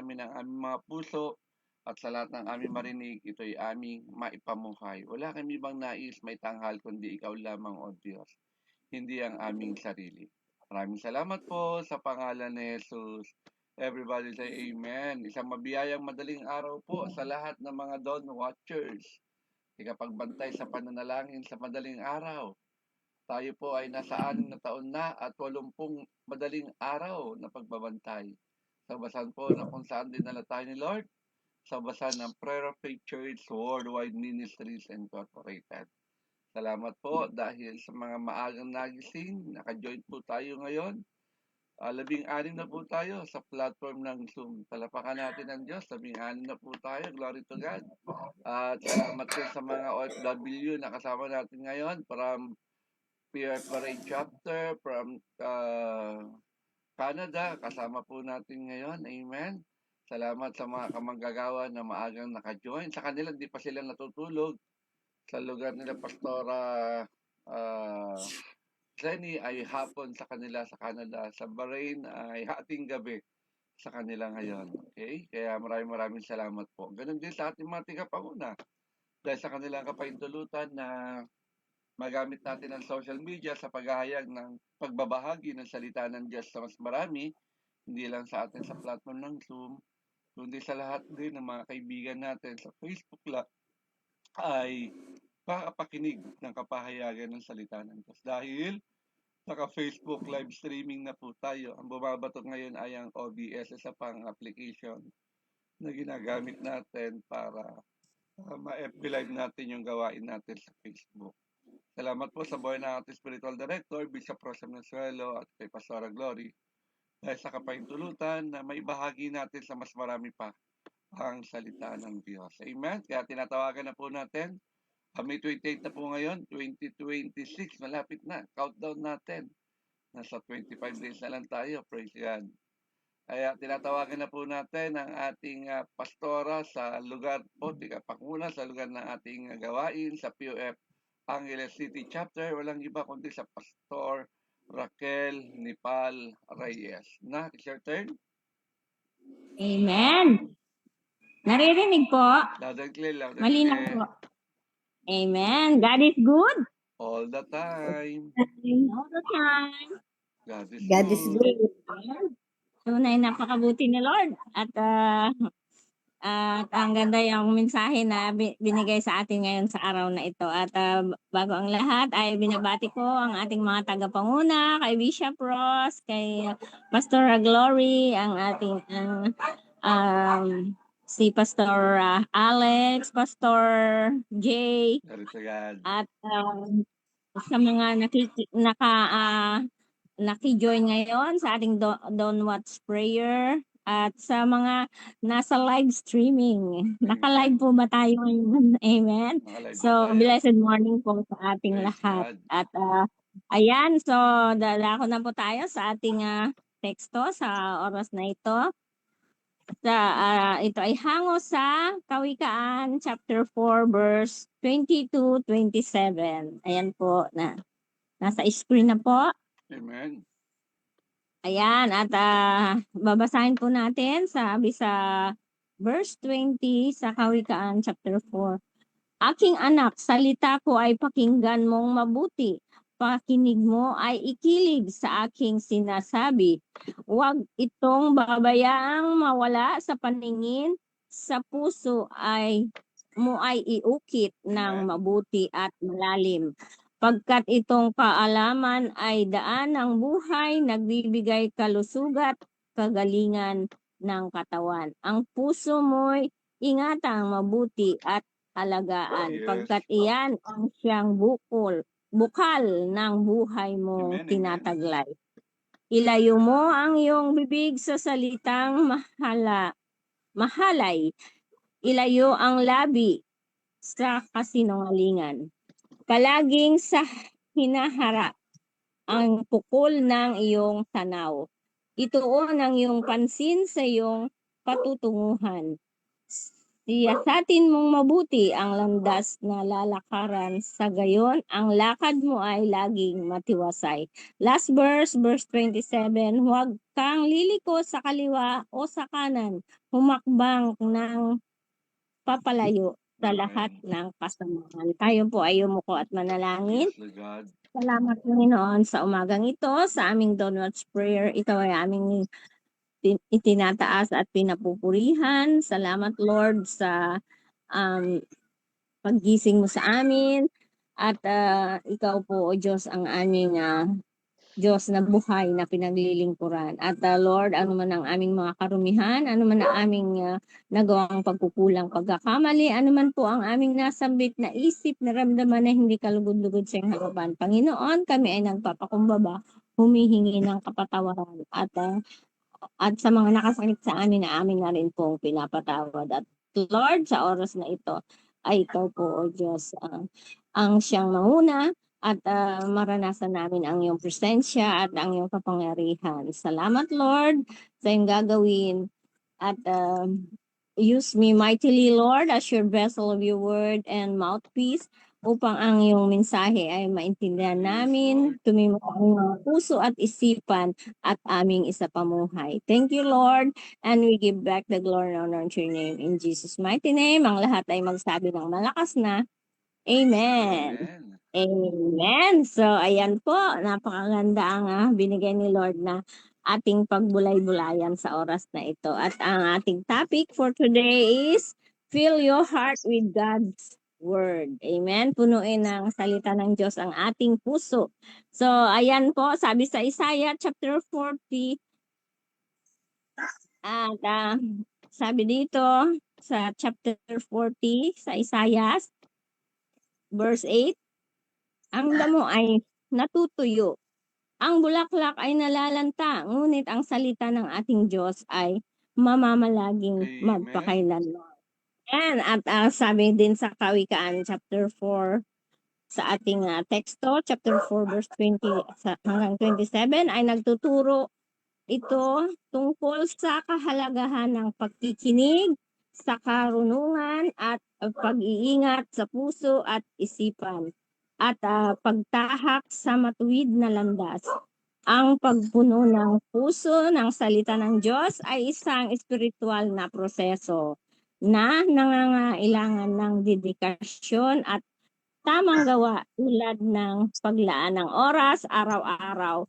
namin ang aming mga puso at sa lahat ng aming marinig, ito'y aming maipamuhay. Wala kami ibang nais may tanghal kundi ikaw lamang, O Diyos, hindi ang aming sarili. Maraming salamat po sa pangalan ni Jesus. Everybody say amen. Isang mabiyayang madaling araw po sa lahat ng mga Dawn Watchers. Ikapagbantay sa pananalangin sa madaling araw. Tayo po ay nasa 6 na taon na at 80 madaling araw na pagbabantay. Sa basan po na kung saan dinala tayo ni Lord, sa basan ng Prayer of Faith Church Worldwide Ministries Incorporated. Salamat po dahil sa mga maagang nagising, naka-join po tayo ngayon. 16 na po tayo sa platform ng Zoom. Palapakan natin ang Diyos, 16 na po tayo, glory to God. At salamat din sa mga OFW na kasama natin ngayon from PFRA chapter, from Canada, kasama po natin ngayon, amen. Salamat sa mga kamanggagawa na maagang naka-join. Sa kanila, hindi pa sila natutulog. Sa lugar nila, Pastora Lenny ay hapon sa kanila sa Canada. Sa Bahrain ay hating gabi sa kanila ngayon. Okay? Kaya maraming salamat po. Ganun din sa ating mga tigapanguna. Dahil sa kanilang kapaintulutan na magamit natin ang social media sa paghahayag ng pagbabahagi ng salita ng Diyos sa mas marami, hindi lang sa atin sa platform ng Zoom, kundi sa lahat din ng mga kaibigan natin sa Facebook Live ay makapakinig ng kapahayagan ng salita ng Diyos. Dahil naka-Facebook live streaming na po tayo. Ang bumabatok ngayon ay ang OBS, sa pang-application na ginagamit natin para ma-FB live natin yung gawain natin sa Facebook. Salamat po sa buhay ng ating spiritual director, Bishop Rosem Nanzuelo at kay Pastora Glory dahil sa kapaintulutan na maibahagi natin sa mas marami pa ang salita ng Diyos. Amen? Kaya tinatawagan na po natin. May 28 na po ngayon, 2026, malapit na. Countdown natin. Nasa 25 days na lang tayo. Praise God. Kaya tinatawagan na po natin ang ating pastora sa lugar po, Pakuna, sa lugar ng ating gawain sa POF Angeles City Chapter. Walang iba kundi sa Pastor Raquel Nipal Reyes. Na, it's your turn. Amen. Naririnig po? Loud and clear, loud and Malinaw clear. po. Amen. God is good. All the time. All the time. God is God is good. Tunay napakabuti ni Lord. At ang ganda yung mensahe na binigay sa atin ngayon sa araw na ito. At bago ang lahat ay binabati ko ang ating mga tagapanguna, kay Bishop Ross, kay Pastor Glory, ang ating si Pastor Alex, Pastor Jay, at sa mga naki-join ngayon sa ating Dawn Watch Prayer at sa mga nasa live streaming. Naka-live po ba tayo ngayon? Amen. So, blessed morning po sa ating lahat. At ayan, so dadako na po tayo sa ating teksto sa oras na ito. Ito ay hango sa Kawikaan chapter 4 verse 22-27. Ayan po na nasa screen na po. Amen. Ayan, at babasahin po natin sa verse 20 sa Kawikaan chapter 4. Aking anak, salita ko ay pakinggan mong mabuti. Pakinig mo ay ikilig sa aking sinasabi. Huwag itong babayaang mawala sa paningin, sa puso mo ay iukit ng mabuti at malalim. Pagkat itong kaalaman ay daan ng buhay, nagbibigay kalusugat, kagalingan ng katawan. Ang puso mo'y ingatang mabuti at alagaan, pagkat iyan ang siyang bukal ng buhay mo tinataglay. Ilayo mo ang iyong bibig sa salitang mahalay. Ilayo ang labi sa kasinungalingan. Palaging sa hinaharap ang pukol ng iyong tanaw. Ituon ang iyong pansin sa iyong patutunguhan. Siyasatin mong mabuti ang landas na lalakaran, sa gayon ang lakad mo ay laging matiwasay. Last verse, verse 27, huwag kang liliko sa kaliwa o sa kanan, humakbang ng papalayo sa lahat Amen. ng kasamaan. Tayo po ay umuko at manalangin. Yes, Lord God. Salamat Panginoon sa umagang ito, sa aming Donald's Prayer. Ito ay aming itinataas at pinapupurihan. Salamat Lord sa paggising mo sa amin. At ikaw po, O Diyos, ang aming Diyos na buhay na pinaglilingkuran. At Lord, ano man ang aming mga karumihan, ano man ang aming nagawang pagkukulang, pagkakamali, ano man po ang aming nasambit na isip, naramdaman na hindi kalugod-lugod sa iyong harapan. Panginoon, kami ay nagpapakumbaba, humihingi ng kapatawaran. At sa mga nakasakit sa amin na amin na rin pong pinapatawad. At Lord, sa oras na ito, ay ikaw po, O Diyos, ang siyang manguna at maranasan namin ang iyong presensya at ang iyong kapangyarihan. Salamat, Lord, sa iyong gagawin. At use me mightily, Lord, as your vessel of your word and mouthpiece upang ang iyong mensahe ay maintindihan Yes, namin, Lord. tumimo ang mga puso at isipan at aming isapamuhay. Thank you, Lord, and we give back the glory and honor to your name. In Jesus' mighty name, ang lahat ay magsabi ng malakas na, Amen. Amen. Amen. So, ayan po, napakaganda ang binigay ni Lord na ating pagbulay-bulayan sa oras na ito. At ang ating topic for today is, fill your heart with God's Word. Amen. Punuin ng salita ng Diyos ang ating puso. So, ayan po, sabi sa Isaiah chapter 40, at sabi dito sa chapter 40 sa Isaiah, verse 8, ang damo ay natutuyo. Ang bulaklak ay nalalanta, ngunit ang salita ng ating Diyos ay mamamalaging Amen. magpakailanman. At sabi din sa Kawikaan chapter 4 sa ating teksto, chapter 4 verse 20 hanggang 27 ay nagtuturo ito tungkol sa kahalagahan ng pagkikinig, sa karunungan at pag-iingat sa puso at isipan at pagtahak sa matuwid na landas. Ang pagpuno ng puso ng salita ng Diyos ay isang espiritual na proseso na nangangailangan ng dedikasyon at tamang gawa tulad ng paglaan ng oras araw-araw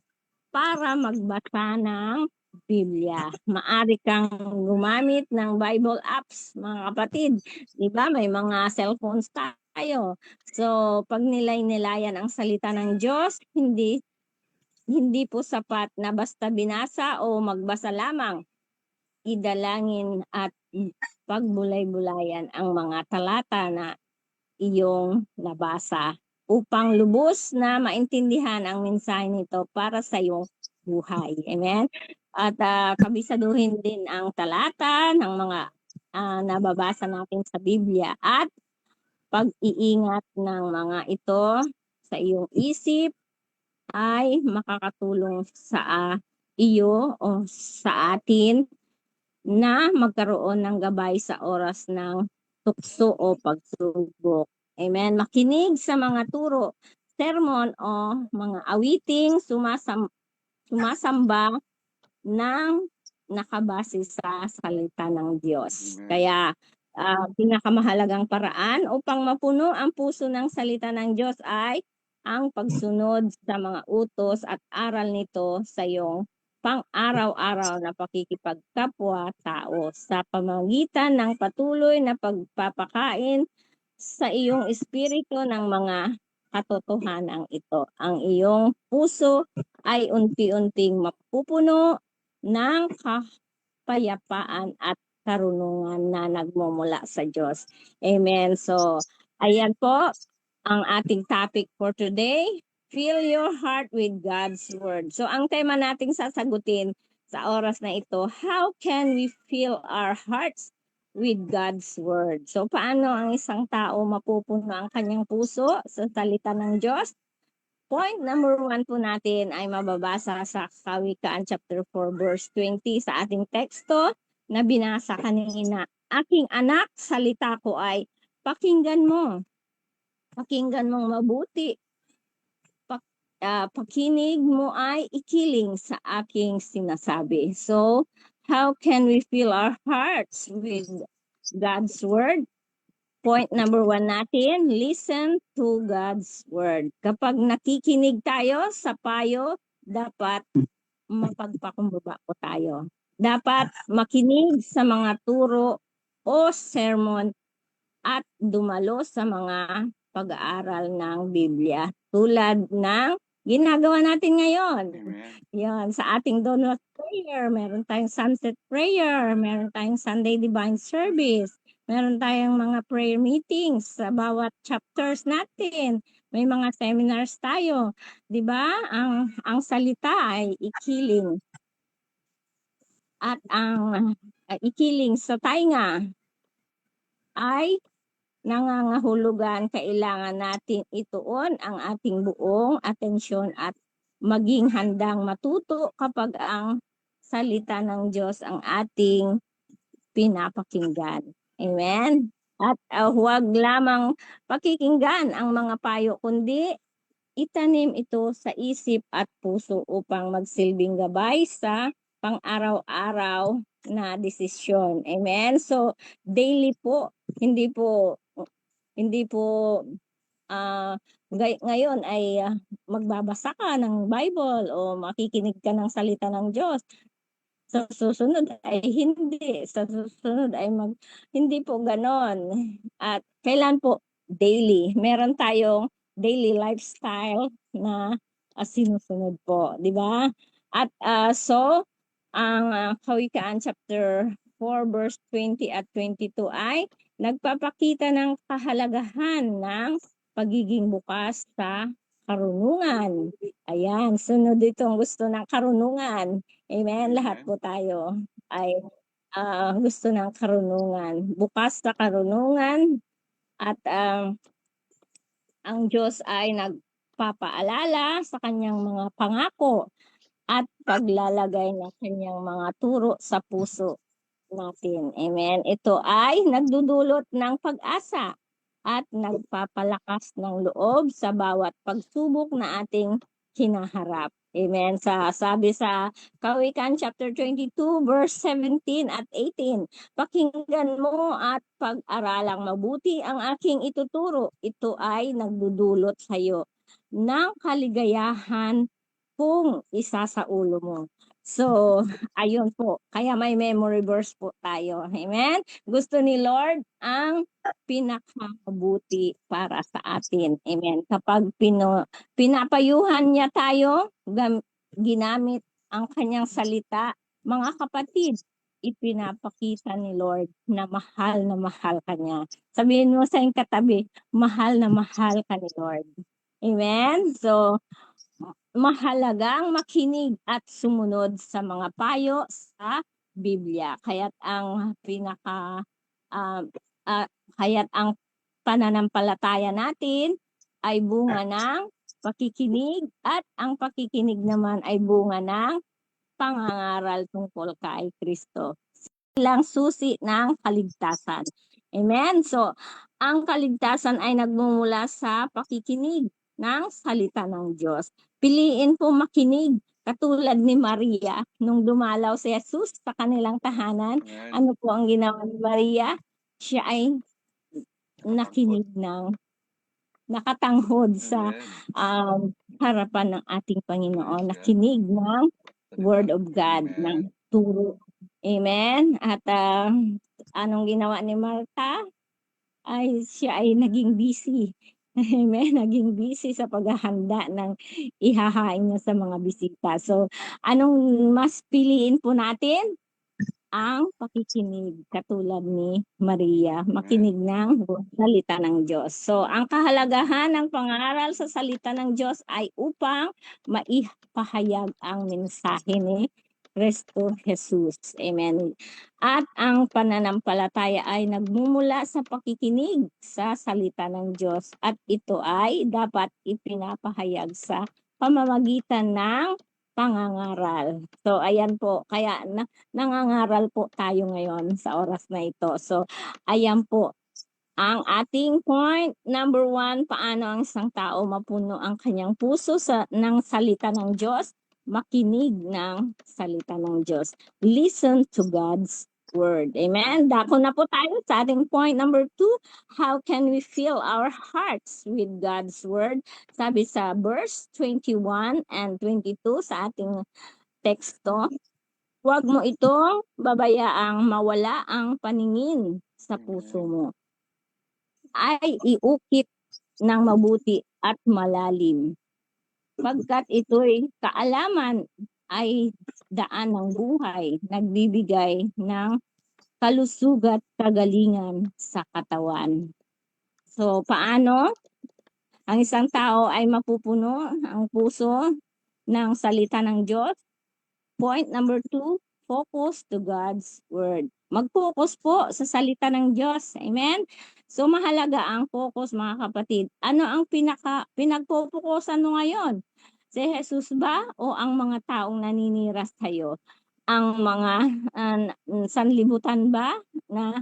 para magbasa ng Biblia. Maari kang gumamit ng Bible apps, mga kapatid. Di ba? May mga cellphones tayo. So, pag nilay-nilayan ang salita ng Diyos, hindi po sapat na basta binasa o magbasa lamang. Idalangin at pagbulay-bulayan ang mga talata na iyong nabasa upang lubos na maintindihan ang mensahe nito para sa iyong buhay. Amen? At kabisaduhin din ang talata ng mga nababasa natin sa Biblia at pag-iingat ng mga ito sa iyong isip ay makakatulong sa iyo o sa atin na magkaroon ng gabay sa oras ng tukso o pagsubok. Amen. Makinig sa mga turo, sermon o mga awiting sumasamba ng nakabase sa salita ng Diyos. Amen. Kaya pinakamahalagang paraan upang mapuno ang puso ng salita ng Diyos ay ang pagsunod sa mga utos at aral nito sa iyong pang-araw-araw na pakikipagkapwa-tao sa pamamagitan ng patuloy na pagpapakain sa iyong espiritu ng mga katotohanan ito. Ang iyong puso ay unti-unting mapupuno ng kapayapaan at karunungan na nagmumula sa Diyos. Amen. So, ayan po ang ating topic for today. Fill your heart with God's Word. So, ang tema nating sasagutin sa oras na ito, how can we fill our hearts with God's Word? So, paano ang isang tao mapupuno ang kanyang puso sa salita ng Diyos? Point number 1 po natin ay mababasa sa Kawikaan chapter 4 verse 20 sa ating teksto na binasa kanina. Aking anak, salita ko ay pakinggan mo. Pakinggan mong mabuti. Pakinig mo ay ikiling sa aking sinasabi. So, how can we fill our hearts with God's word? Point number 1 natin, listen to God's word. Kapag nakikinig tayo sa payo, dapat mapagpakumbaba po tayo. Dapat makinig sa mga turo o sermon at dumalo sa mga pag-aaral ng Biblia. Tulad ng ginagawa natin ngayon. Amen. Yan, sa ating dawn of prayer, meron tayong sunset prayer, meron tayong Sunday divine service, meron tayong mga prayer meetings sa bawat chapters natin. May mga seminars tayo, 'di ba? Ang salita ay ikiling. At ang ikiling sa tainga ay nangangahulugan, kailangan natin ituon ang ating buong atensyon at maging handang matuto kapag ang salita ng Diyos ang ating pinapakinggan. Amen? At huwag lamang pakikinggan ang mga payo, kundi itanim ito sa isip at puso upang magsilbing gabay sa pang-araw-araw na desisyon. Amen? So, daily po, hindi po ngayon ay magbabasa ka ng Bible o makikinig ka ng salita ng Diyos. Sa susunod ay hindi. Sa susunod ay hindi po ganon. At kailan po? Daily. Meron tayong daily lifestyle na sinusunod po. Di ba? At so, ang Kawikaan chapter 4 verse 20 at 22 ay nagpapakita ng kahalagahan ng pagiging bukas sa karunungan. Ayan, sunod itong gusto ng karunungan. Amen, lahat po tayo ay gusto ng karunungan. Bukas sa karunungan at ang Diyos ay nagpapaalala sa kanyang mga pangako at paglalagay ng kanyang mga turo sa puso natin. Amen. Ito ay nagdudulot ng pag-asa at nagpapalakas ng loob sa bawat pagsubok na ating hinaharap. Amen. Sabi sa Kawikaan chapter 22 verse 17 at 18, pakinggan mo at pag-aralang mabuti ang aking ituturo. Ito ay nagdudulot sa iyo ng kaligayahan kung isa sa ulo mo. So, ayun po. Kaya may memory verse po tayo. Amen? Gusto ni Lord ang pinakamabuti para sa atin. Amen? Kapag pinapayuhan niya tayo, ginamit ang kanyang salita, mga kapatid, ipinapakita ni Lord na mahal ka niya. Sabihin mo sa iyong katabi, mahal ka ni Lord. Amen? So, mahalagang makinig at sumunod sa mga payo sa Biblia. Kaya't ang kaya't ang pananampalataya natin ay bunga ng pakikinig at ang pakikinig naman ay bunga ng pangangaral tungkol kay Kristo. Silang susi ng kaligtasan. Amen? So, ang kaligtasan ay nagmumula sa pakikinig ng salita ng Diyos. Piliin po makinig katulad ni Maria nung dumalaw si Jesus sa kanilang tahanan. Amen. Ano po ang ginawa ni Maria? Siya ay nakinig ng nakatanghod sa harapan ng ating Panginoon. Nakinig ng Word of God, ng turo. Amen? At anong ginawa ni Martha? Ay siya ay naging busy. Amen, naging busy sa paghahanda ng ihahain niya sa mga bisita. So, anong mas piliin po natin? Ang pakikinig katulad ni Maria, makinig ng salita ng Diyos. So, ang kahalagahan ng pangaral sa salita ng Diyos ay upang maipahayag ang mensahe ni Kristo Jesus. Amen. At ang pananampalataya ay nagmumula sa pakikinig sa salita ng Diyos at ito ay dapat ipinapahayag sa pamamagitan ng pangangaral. So, ayan po. Kaya nangangaral po tayo ngayon sa oras na ito. So, ayan po. Ang ating point number 1, paano ang isang tao mapuno ang kanyang puso ng salita ng Diyos? Makinig ng salita ng Diyos. Listen to God's word. Amen? Dako na po tayo sa ating point number 2. How can we fill our hearts with God's word? Sabi sa verse 21 and 22 sa ating teksto, huwag mo itong babayaang mawala ang paningin sa puso mo. Ay iukit ng mabuti at malalim. Pagkat ito'y kaalaman ay daan ng buhay, nagbibigay ng kalusugat kagalingan sa katawan. So, paano ang isang tao ay mapupuno ang puso ng salita ng Diyos? Point number 2, focus to God's word. Mag-focus po sa salita ng Diyos. Amen? So, mahalaga ang focus, mga kapatid. Ano ang pinagpupukusan mo ngayon? Si Jesus ba o ang mga taong naninira sa'yo? Ang mga sanlibutan ba na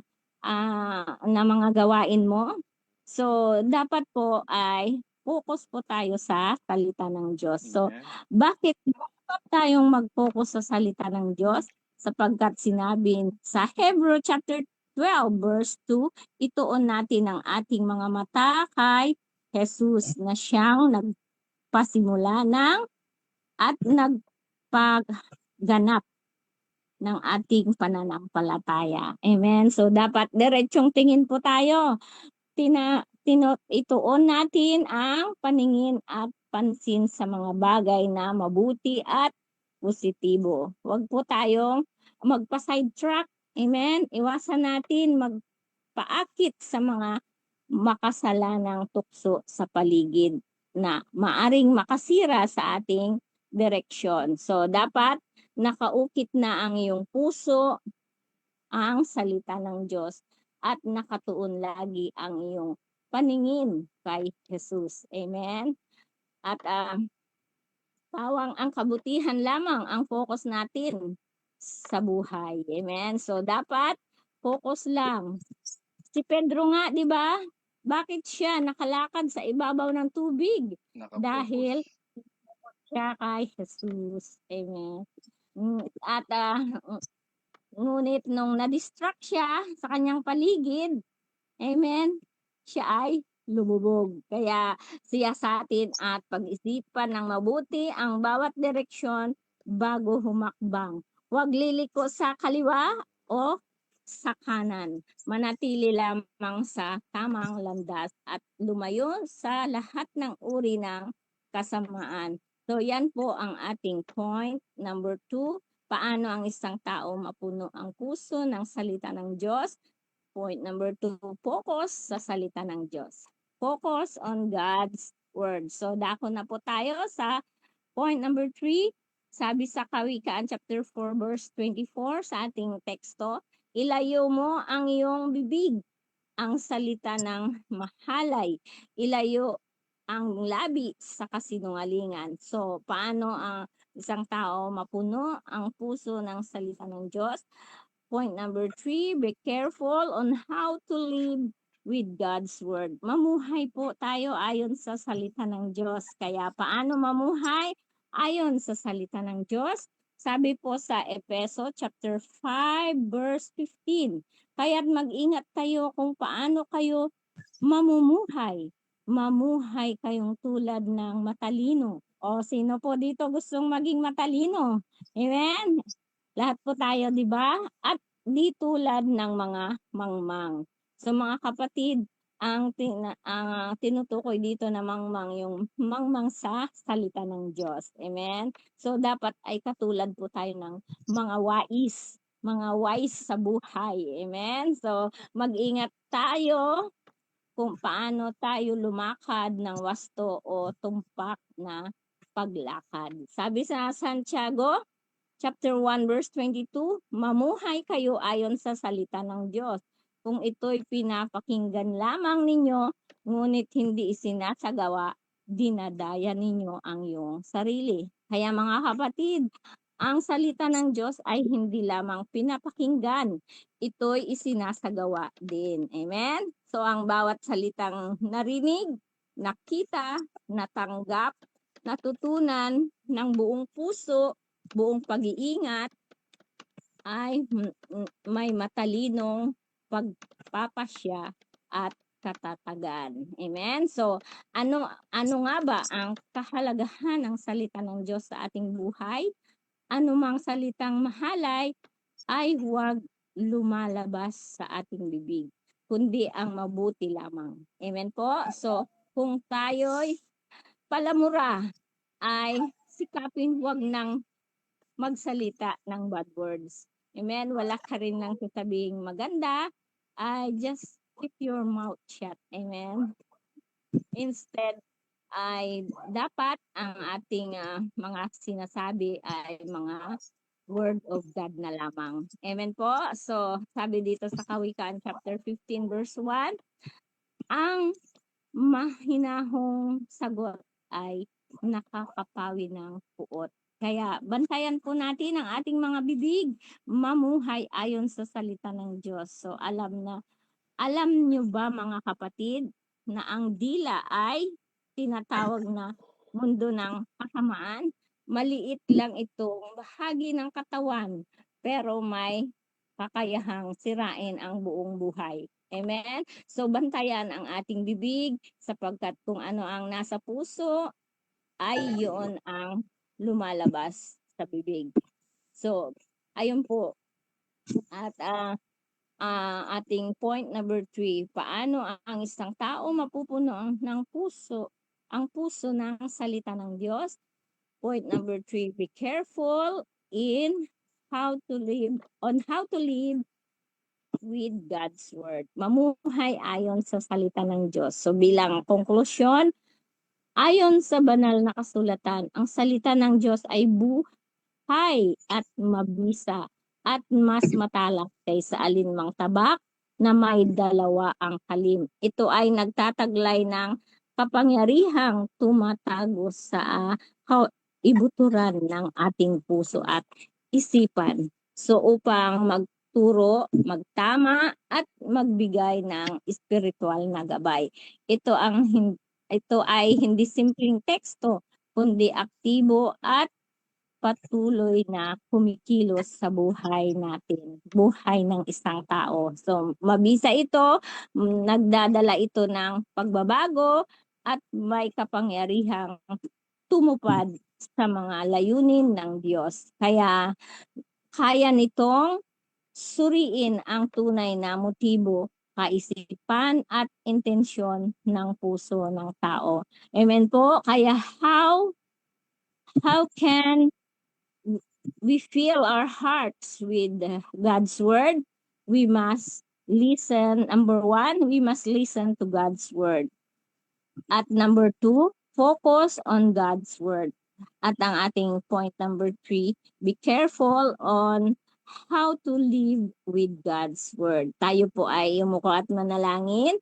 mga gawain mo? So, dapat po ay focus po tayo sa salita ng Diyos. So, bakit tayong mag-focus sa salita ng Diyos? Sapagkat sinabi sa Hebrew chapter 12 verse 2, ituon natin ang ating mga mata kay Jesus na siyang nagpasimula ng at nagpagganap ng ating pananampalataya. Amen. So dapat diretsong tingin po tayo. Ituon natin ang paningin at pansin sa mga bagay na mabuti at positibo. Huwag po tayong magpa-sidetrack. Amen? Iwasan natin magpaakit sa mga makasalanang tukso sa paligid na maaring makasira sa ating direksyon. So, dapat nakaukit na ang iyong puso, ang salita ng Diyos, at nakatuon lagi ang iyong paningin kay Jesus. Amen? At pawang ang kabutihan lamang ang focus natin sa buhay. Amen? So, dapat focus lang. Si Pedro nga, di ba? Bakit siya nakalakad sa ibabaw ng tubig? Dahil siya kay Jesus. Amen? At ngunit nung na-distract siya sa kanyang paligid, amen, siya ay lumubog. Kaya siyasatin at pag-isipan ng mabuti ang bawat direksyon bago humakbang. Huwag liliko sa kaliwa o sa kanan. Manatili lamang sa tamang landas at lumayo sa lahat ng uri ng kasamaan. So yan po ang ating point number 2. Paano ang isang tao mapuno ang puso ng salita ng Diyos? Point number 2, focus sa salita ng Diyos. Focus on God's word. So, dako na po tayo sa point number 3. Sabi sa Kawikaan chapter 4 verse 24 sa ating teksto, ilayo mo ang iyong bibig, ang salita ng mahalay. Ilayo ang labi sa kasinungalingan. So, paano ang isang tao mapuno ang puso ng salita ng Diyos? Point number 3, be careful on how to live with God's word. Mamuhay po tayo ayon sa salita ng Diyos. Kaya paano mamuhay ayon sa salita ng Diyos? Sabi po sa Efeso chapter 5 verse 15. Kaya't mag-ingat kayo kung paano kayo mamumuhay. Mamuhay kayong tulad ng matalino. O sino po dito gustong maging matalino? Amen? Lahat po tayo, di ba? At di tulad ng mga mangmang. So mga kapatid, ang tinutukoy dito na mangmang, yung mangmang sa salita ng Diyos. Amen? So dapat ay katulad po tayo ng mga wise sa buhay. Amen? So mag-ingat tayo kung paano tayo lumakad ng wasto o tumpak na paglakad. Sabi sa Santiago, chapter 1 verse 22, mamuhay kayo ayon sa salita ng Diyos. Kung ito'y pinapakinggan lamang ninyo, ngunit hindi isinasagawa, dinadaya ninyo ang iyong sarili. Kaya mga kapatid, ang salita ng Diyos ay hindi lamang pinapakinggan, ito'y isinasagawa din. Amen? So ang bawat salitang narinig, nakita, natanggap, natutunan ng buong puso, buong pag-iingat, ay may matalinong pagpapasya at katatagan. Amen? So, ano nga ba ang kahalagahan ng salita ng Diyos sa ating buhay? Anumang salitang mahalay ay huwag lumalabas sa ating bibig, kundi ang mabuti lamang. Amen po? So, kung tayo'y palamura, ay sikapin huwag nang magsalita ng bad words. Amen? Wala ka rin nang sasabing maganda. Just keep your mouth shut. Amen? Instead, ay dapat ang ating mga sinasabi ay mga word of God na lamang. Amen po? So, sabi dito sa Kawikaan chapter 15 verse 1, ang mahinahong sagot ay nakakapawi ng puot. Kaya bantayan po natin ang ating mga bibig, mamuhay ayon sa salita ng Diyos. So alam nyo ba mga kapatid na ang dila ay tinatawag na mundo ng kasamaan? Maliit lang itong bahagi ng katawan, pero may kakayahang sirain ang buong buhay. Amen? So bantayan ang ating bibig sapagkat kung ano ang nasa puso ay yun ang lumalabas sa bibig. So, ayun po. At ating point number 3, paano ang isang tao mapupuno ng puso, ang puso ng salita ng Diyos? Point number 3, be careful in how to live with God's word. Mamuhay ayon sa salita ng Diyos. So bilang konklusyon, ayon sa banal na kasulatan, ang salita ng Diyos ay buhay at mabisa at mas matalas kaysa alinmang tabak na may dalawa ang talim. Ito ay nagtataglay ng kapangyarihang tumatagos sa ibuturan ng ating puso at isipan. So upang magturo, magtama at magbigay ng spiritual na gabay. Ito ay hindi simpleng teksto, kundi aktibo at patuloy na kumikilos sa buhay natin, buhay ng isang tao. So, mabisa ito, nagdadala ito ng pagbabago at may kapangyarihang tumupad sa mga layunin ng Diyos. Kaya, kaya nitong suriin ang tunay na motibo, kaisipan at intensyon ng puso ng tao. Amen po. Kaya how can we fill our hearts with God's word? We must listen. Number 1, we must listen to God's word. At number 2, focus on God's word. At ang ating point number 3, be careful on how to live with God's word. Tayo po ay umuko at manalangin.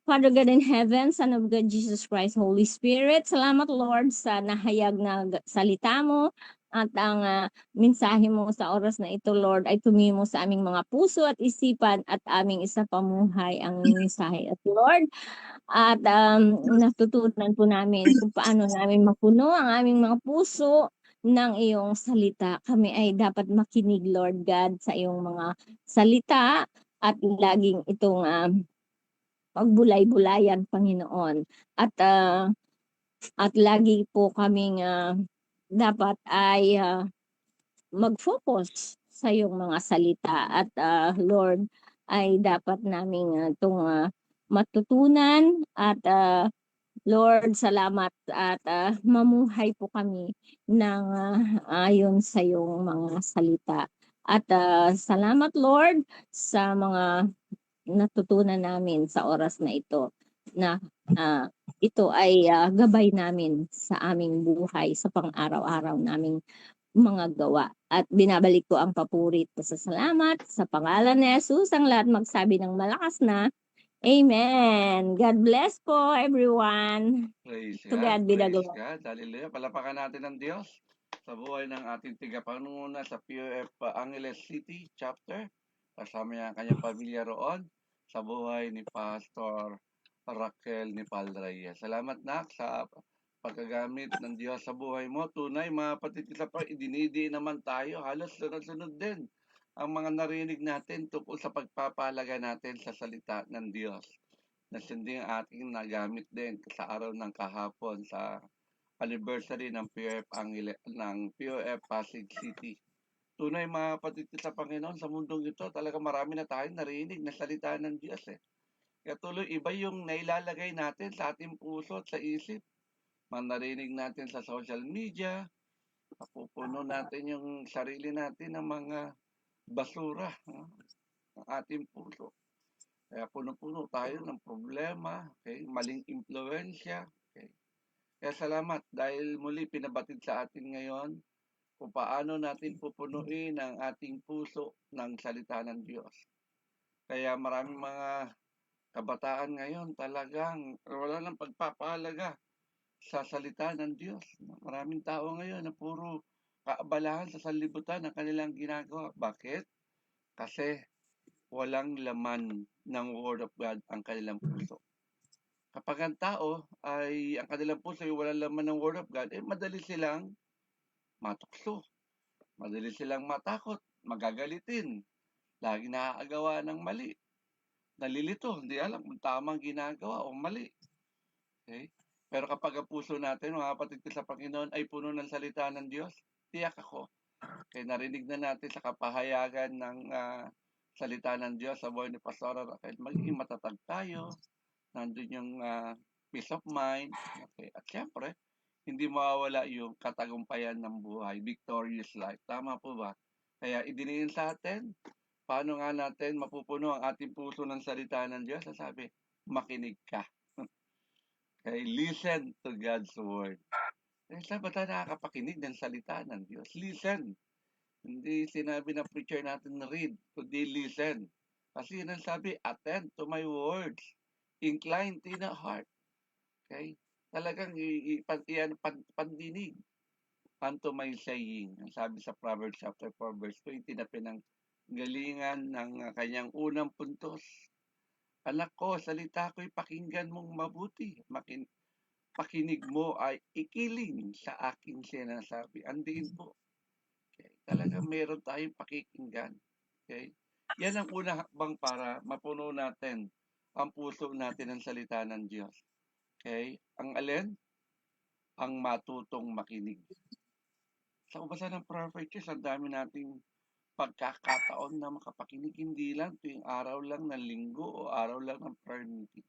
Father God in heaven, Son of God, Jesus Christ, Holy Spirit, salamat Lord sa nahayag na salita mo at ang mensahe mo sa oras na ito, Lord, ay tumimo sa aming mga puso at isipan at aming isapamuhay ang mensahe. At Lord, at natutunan po namin kung paano namin mapuno ang aming mga puso ng iyong salita. Kami ay dapat makinig, Lord God, sa iyong mga salita at laging itong pagbulay-bulayan, Panginoon. At lagi po kaming dapat ay mag-focus sa iyong mga salita. At Lord, ay dapat namin itong matutunan. At Lord, salamat at mamuhay po kami ng ayon sa iyong mga salita. At salamat Lord sa mga natutunan namin sa oras na ito na ito ay gabay namin sa aming buhay sa pang-araw-araw naming mga gawa. At binabalik ko ang papuri at pasasalamat sa pangalan ni Jesus, ang lahat magsabi ng malakas na Amen. God bless po, everyone. Praise To God, God be the praise glory. God. Hallelujah. Palapakan natin ng Diyos sa buhay ng ating tigapanguna sa POF Angeles City chapter. Kasama niya ang kanyang pamilya roon sa buhay ni Pastor Raquel Nipal Reyes. Salamat nak sa pagkagamit ng Diyos sa buhay mo. Tunay mga kapatid sa pa, idinidi naman tayo. Halos sunod-sunod din ang mga narinig natin tungkol sa pagpapalaga natin sa salita ng Diyos. Nasindi ang ating nagamit din sa araw ng kahapon sa anniversary ng POF Pasig City. Tunay mga kapatid sa Panginoon, sa mundong ito, talaga marami na tayong narinig na salita ng Diyos eh. Kaya tuloy, iba yung nailalagay natin sa ating puso at sa isip. Manarinig natin sa social media, napupuno natin yung sarili natin ng mga basura ng ating puso. Kaya puno-puno tayo ng problema, okay? Maling impluensya. Okay? Kaya salamat dahil muli pinabatid sa atin ngayon kung paano natin pupunuin ang ating puso ng salita ng Diyos. Kaya maraming mga kabataan ngayon talagang wala nang pagpapahalaga sa salita ng Diyos. Maraming tao ngayon na puro kaabalahan sa sanlibutan ng kanilang ginagawa. Bakit? Kasi walang laman ng Word of God ang kanilang puso. Kapag ang tao ay ang kanilang puso ay walang laman ng Word of God, madali silang matukso, madali silang matakot, magagalitin, lagi naaagawa ng mali, nalilito, hindi alam kung tamang ginagawa o mali. Okay? Pero kapag ang puso natin, mga kapatid ko sa Panginoon, ay puno ng salita ng Diyos, tiyak ako. Kaya narinig na natin sa kapahayagan ng salita ng Diyos sa buhay ni Pastor Raquel, magiging matatag tayo, nandun yung peace of mind, okay? At syempre, hindi mawawala yung katagumpayan ng buhay, victorious life. Tama po ba? Kaya idiniin sa atin, paano nga natin mapupuno ang ating puso ng salita ng Diyos? Sabi, makinig ka. Okay, listen to God's word. Saan ba tayo nakakapakinig ng salita ng Diyos? Listen. Hindi sinabi na preacher natin na read, kundi listen. Kasi yun ang sabi, attend to my words. Incline to the heart. Okay? Talagang pandinig unto my saying. Ang sabi sa Proverbs chapter 4 verse 20 na pinanggalingan ng kanyang unang puntos. Anak ko, salita ko'y pakinggan mong mabuti. Pakinig mo ay ikiling sa aking sinasabi. Andiin po. Okay? Talagang meron tayong pakikinggan. Okay? Yan ang unang hakbang para mapuno natin ang puso natin ng salita ng Diyos. Okay? Ang alin? Ang matutong makinig. Sa kabasa ng Proverbs, ang dami nating pagkakataon na makapakinig, hindi lang tuwing araw lang ng linggo o araw lang ng prayer meeting.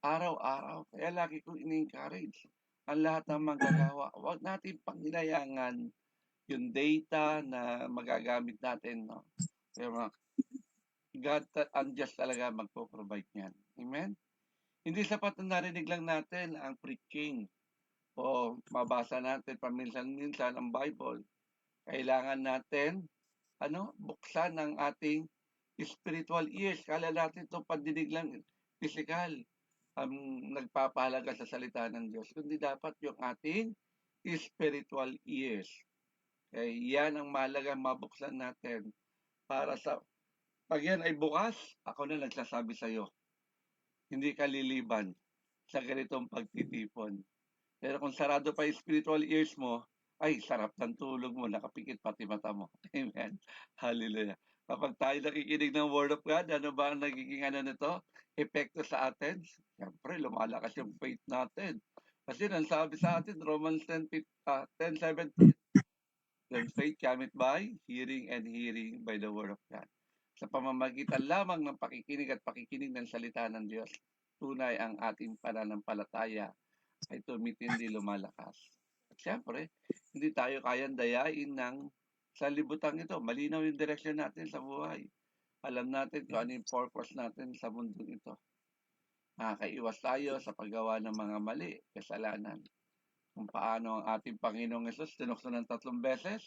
Araw-araw. Kaya lagi kong ini-encourage ang lahat ng manggagawa. Huwag natin panghinayangan yung data na magagamit natin. No? Kaya God and just talaga magpo-provide niyan. Amen? Hindi sapat na narinig lang natin ang preaching o mabasa natin paminsan-minsan ang Bible. Kailangan natin buksan ang ating spiritual ears. Kala natin itong pandinig lang physical ang nagpapahalaga sa salita ng Diyos. Kundi dapat yung ating spiritual ears. Okay, yan ang mahalaga mabuksan natin para sa pag yan ay bukas, ako na nagsasabi sa iyo, hindi ka liliban sa ganitong pagtitipon. Pero kung sarado pa yung spiritual ears mo, ay, sarap ng tulog mo, nakapikit pati mata mo. Amen. Hallelujah. Kapag tayo nakikinig ng Word of God, ano ba ang nagiging nito? Epekto sa atin? Siyempre, lumalakas yung faith natin. Kasi nang sabi sa atin, Romans 10:17, then faith cometh by hearing and hearing by the Word of God. Sa pamamagitan lamang ng pakikinig at pakikinig ng salita ng Diyos, tunay ang ating pananampalataya ay tumitindi lumalakas. At syempre, hindi tayo kayang dayain ng sanlibutan ito. Malinaw yung direksyon natin sa buhay. Alam natin kung ano yung purpose natin sa mundong ito. Nakakaiwas tayo sa paggawa ng mga mali, kasalanan. Kung paano ang ating Panginoong Yesus tinukso ng 3 beses.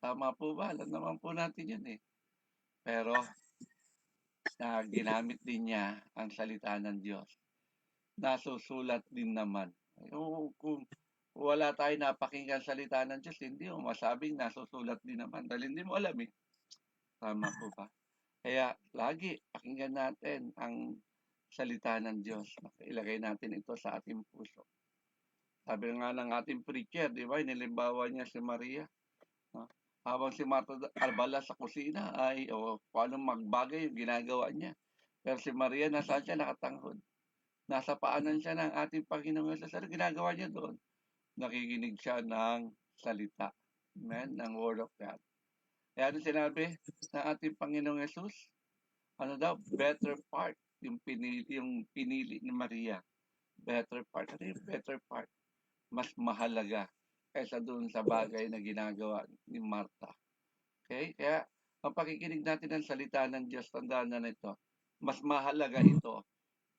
Tama po ba? Alam naman po natin yun eh. Pero na ginamit din niya ang salita ng Diyos. Nasusulat din naman. Kung wala tayong napakinggan salita ng Diyos, hindi mo masabing nasusulat din naman dahil hindi mo alam eh. Tama po ba? Kaya lagi pakinggan natin ang salita ng Diyos. Ilagay natin ito sa ating puso. Sabi nga ng ating preacher, di ba, inilimbawa niya si Maria. No? Habang si Marta Arbala sa kusina ay paano magbagay yung ginagawa niya. Pero si Maria, nasaan siya? Nakatanghod. Nasa paanan siya ng ating Panginoong Jesus. Ano ginagawa niya doon? Nakikinig siya ng salita. Amen? Ng Word of God. Kaya ano sinabi ng ating Panginoong Jesus? Ano daw? Better part. Yung pinili ni Maria. Better part. Ano yung better part? Mas mahalaga kaysa doon sa bagay na ginagawa ni Martha. Okay? Kaya ang pakikinig natin ng salita ng Diyos, tandaan na nito, mas mahalaga ito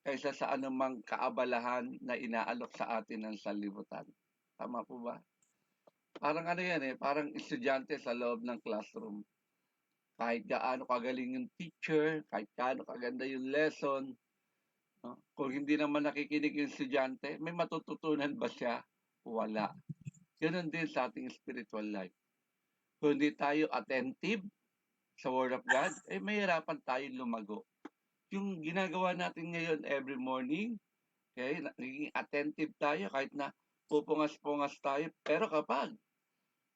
kaysa sa anumang kaabalahan na inaalok sa atin ng sanlibutan. Tama po ba? Parang ano yan eh, parang estudyante sa loob ng classroom. Kahit gaano kagaling yung teacher, kahit gaano kaganda yung lesson, no? Kung hindi naman nakikinig yung estudyante, may matututunan ba siya? Wala. Ganun din sa ating spiritual life. Kung hindi tayo attentive sa Word of God, mahirapan tayong lumago. Yung ginagawa natin ngayon every morning, okay, naging attentive tayo kahit na pupungas-pungas tayo. Pero kapag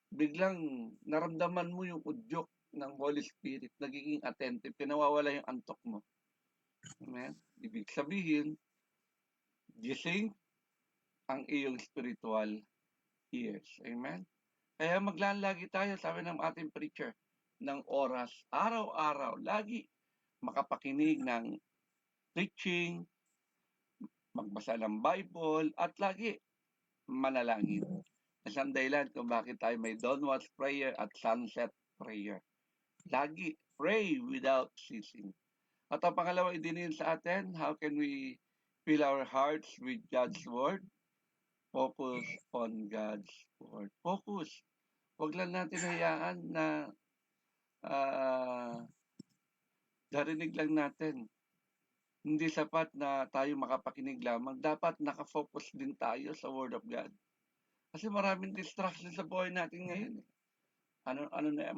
biglang naramdaman mo yung udyok ng Holy Spirit, nagiging attentive, pinawawala yung antok mo. Amen? Ibig sabihin, gising ang iyong spiritual ears. Amen? Kaya maglalagi tayo, sabi ng ating preacher, ng oras, araw-araw, lagi makapakinig ng preaching, magbasa ng Bible, at lagi manalangin. Isang dahilan kung bakit tayo may dawnwatch prayer at sunset prayer. Lagi pray without ceasing. At ang pangalawa idinin sa atin, how can we fill our hearts with God's Word? Focus on God's Word. Focus. Huwag lang natin hayaan na narinig lang natin. Hindi sapat na tayo makapakinig lamang. Dapat nakafocus din tayo sa Word of God. Kasi maraming distraction sa buhay natin ngayon.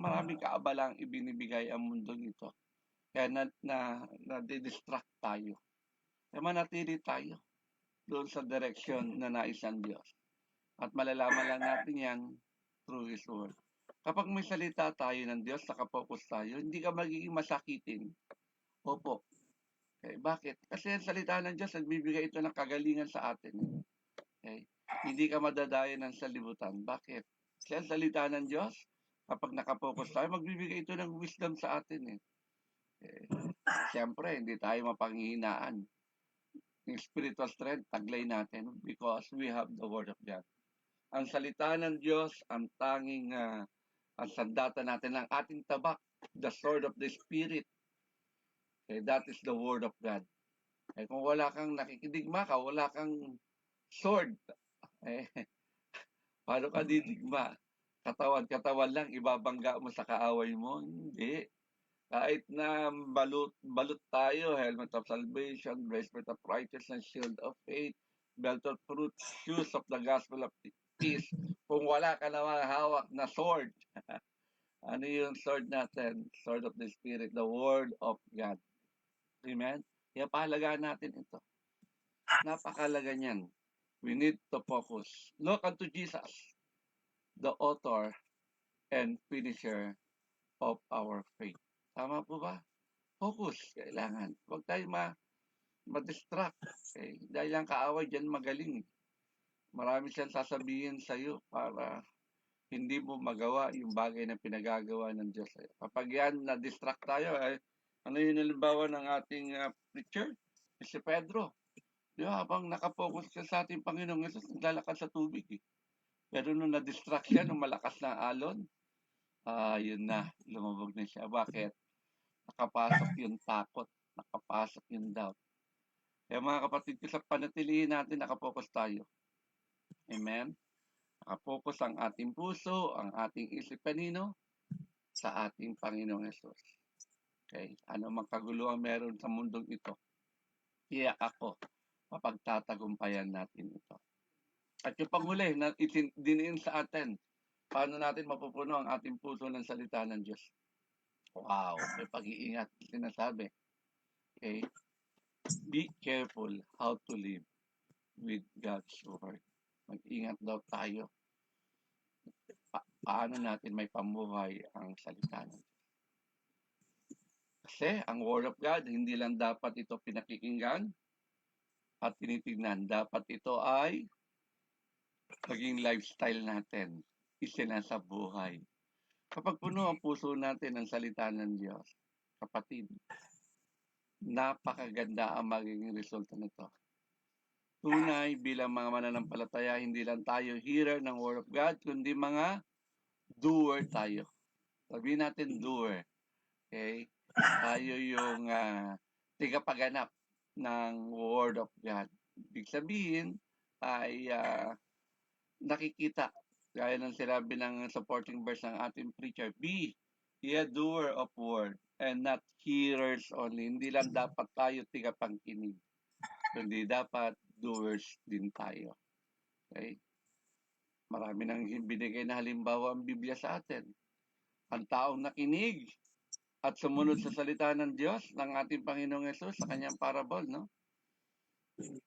Maraming kaabalang ibinibigay ang mundong ito. Kaya na-distract tayo. Kaya manatili tayo doon sa direksyon na nais ng Diyos. At malalaman lang natin yan through His Word. Kapag may salita tayo ng Diyos, nakapokus tayo, hindi ka magiging masakitin. Opo. Okay, bakit? Kasi ang salita ng Diyos, nagbibigay ito ng kagalingan sa atin. Okay? Hindi ka madadaya ng salibutan. Bakit? Kasi ang salita ng Diyos, kapag nakapokus tayo, magbibigay ito ng wisdom sa atin. Siyempre, hindi tayo mapanghihinaan. Yung spiritual strength, taglay natin because we have the Word of God. Ang salita ng Diyos, ang tanging ang sandata natin ng ating tabak, the sword of the Spirit. Okay, that is the Word of God. Kung wala kang nakikidigma ka, wala kang sword, paano ka didigma? Katawan lang, ibabangga mo sa kaaway mo? Hindi. Kahit na balot tayo, helmet of salvation, breastplate of righteousness, shield of faith, belt of truth, shoes of the gospel of peace. Kung wala ka naman hawak na sword, ano yung sword natin? Sword of the Spirit, the Word of God. Amen? Kaya pahalagaan natin ito. Napakalaga niyan. We need to focus. Look unto Jesus, the author and finisher of our faith. Tama po ba? Focus. Kailangan. Huwag tayo ma-distract. Okay? Dahil ang kaaway dyan magaling. Marami siyang sasabihin sa'yo para hindi mo magawa yung bagay na pinagagawa ng Diyos sa'yo. Kapag yan, na-distract tayo, ano yung halimbawa ng ating preacher? Si Pedro. Di ba, habang nakafocus siya sa ating Panginoong Jesus, naglalakad sa tubig. Pero nung na-distract siya, nung malakas na alon, yun na, lumabog na siya. Bakit? Nakapasok yung takot, nakapasok yung doubt. Kaya mga kapatid ko, sa panatilihin natin, nakapokus tayo. Amen? Nakapokus ang ating puso, ang ating isip kanino? Sa ating Panginoong Jesus. Okay? Ano mang kaguluhan meron sa mundong ito, tiyak ako, mapagtatagumpayan natin ito. At yung panghuli na diniin sa atin, paano natin mapupuno ang ating puso ng salita ng Diyos? Wow, may pag-iingat sinasabi. Okay? Be careful how to live with God's Word. Mag-ingat daw tayo. Paano natin may pamuhay ang salita ng Diyos? Kasi ang Word of God, hindi lang dapat ito pinakikinggan at tinitignan. Dapat ito ay maging lifestyle natin, isinasa buhay. Kapag puno ang puso natin ng salita ng Diyos, kapatid, napakaganda ang magiging resulta nito. Tunay bilang mga mananampalataya, hindi lang tayo hearer ng Word of God, kundi mga doer tayo. Sabihin natin doer. Okay? Tayo yung tigapaganap ng Word of God. Ibig sabihin ay nakikita, gaya ng sinabi ng supporting verse ng ating preacher, be a doer of word and not hearers only. Hindi lang dapat tayo tigapangkinig, kundi dapat doers din tayo. Okay? Marami nang binigay na halimbawa ang Biblia sa atin. Ang taong nakinig at sumunod sa salita ng Diyos, ng ating Panginoong Yesus sa kanyang parable, no?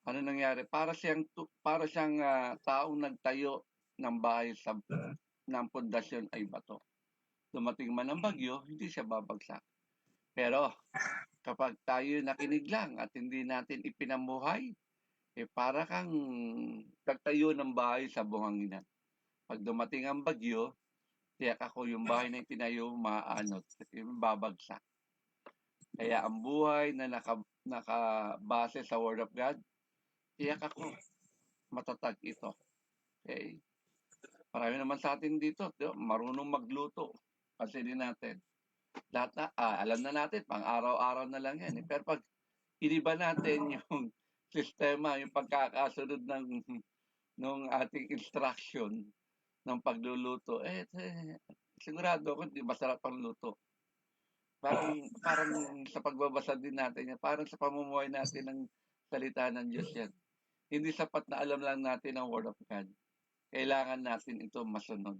Ano nangyari? Para siyang taong nagtayo ng bahay ng pundasyon ay bato. Dumating man ang bagyo, hindi siya babagsak. Pero kapag tayo nakinig lang at hindi natin ipinamuhay, para kang nagtayo ng bahay sa buhanginan. Pag dumating ang bagyo, tiyak ako yung bahay na itinayo maaanot, babagsak. Kaya ang buhay na nakabase sa Word of God, tiyak ako, matatag ito. Okay? Marami naman sa atin dito, marunong magluto. Kasi din natin. Lahat na, alam na natin, pang araw-araw na lang yan. Pero pag iniba natin yung sistema, yung pagkakasunod ng ating instruction ng pagluluto, sigurado ako hindi masarap ang luto. Parang sa pagbabasa din natin yan, parang sa pamumuhay natin ng salita ng Diyos yan. Hindi sapat na alam lang natin ang Word of God. Kailangan natin ito masunod.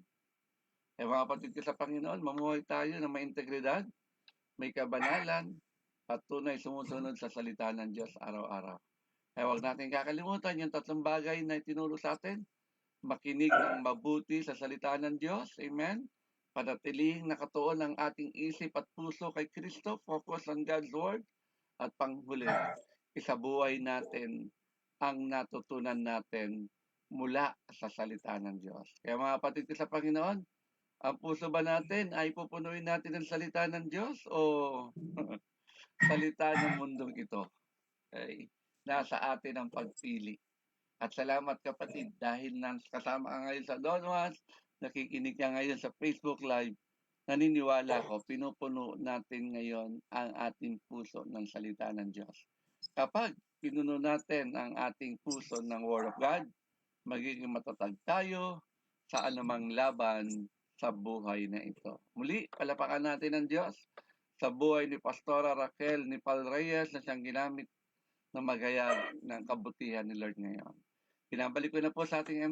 Mga kapatid ko sa Panginoon, mamuhay tayo na may integridad, may kabanalan, at tunay sumusunod sa salita ng Diyos araw-araw. Kaya huwag natin kakalimutan yung tatlong bagay na itinuro sa atin. Makinig ng mabuti sa salita ng Diyos. Amen? Panatiling nakatuon ang ating isip at puso kay Kristo. Focus on God's Word. At panghuli, isabuhay natin ang natutunan natin mula sa salita ng Diyos. Kaya mga kapatid ko sa Panginoon, ang puso ba natin ay pupunuin natin ng salita ng Diyos o salita ng mundong ito? Okay? Nasa atin ang pagpili. At salamat kapatid dahil kasama ka ngayon sa Don Juans, nakikinig ka ngayon sa Facebook Live, naniniwala ko, pinupuno natin ngayon ang ating puso ng salita ng Diyos. Kapag pinuno natin ang ating puso ng Word of God, magiging matatag tayo sa anumang laban sa buhay na ito. Muli, palapakan natin ang Diyos sa buhay ni Pastora Raquel Nipal Reyes na siyang ginamit na magayag ng kabutihan ni Lord ngayon. Pinabalik ko na po sa ating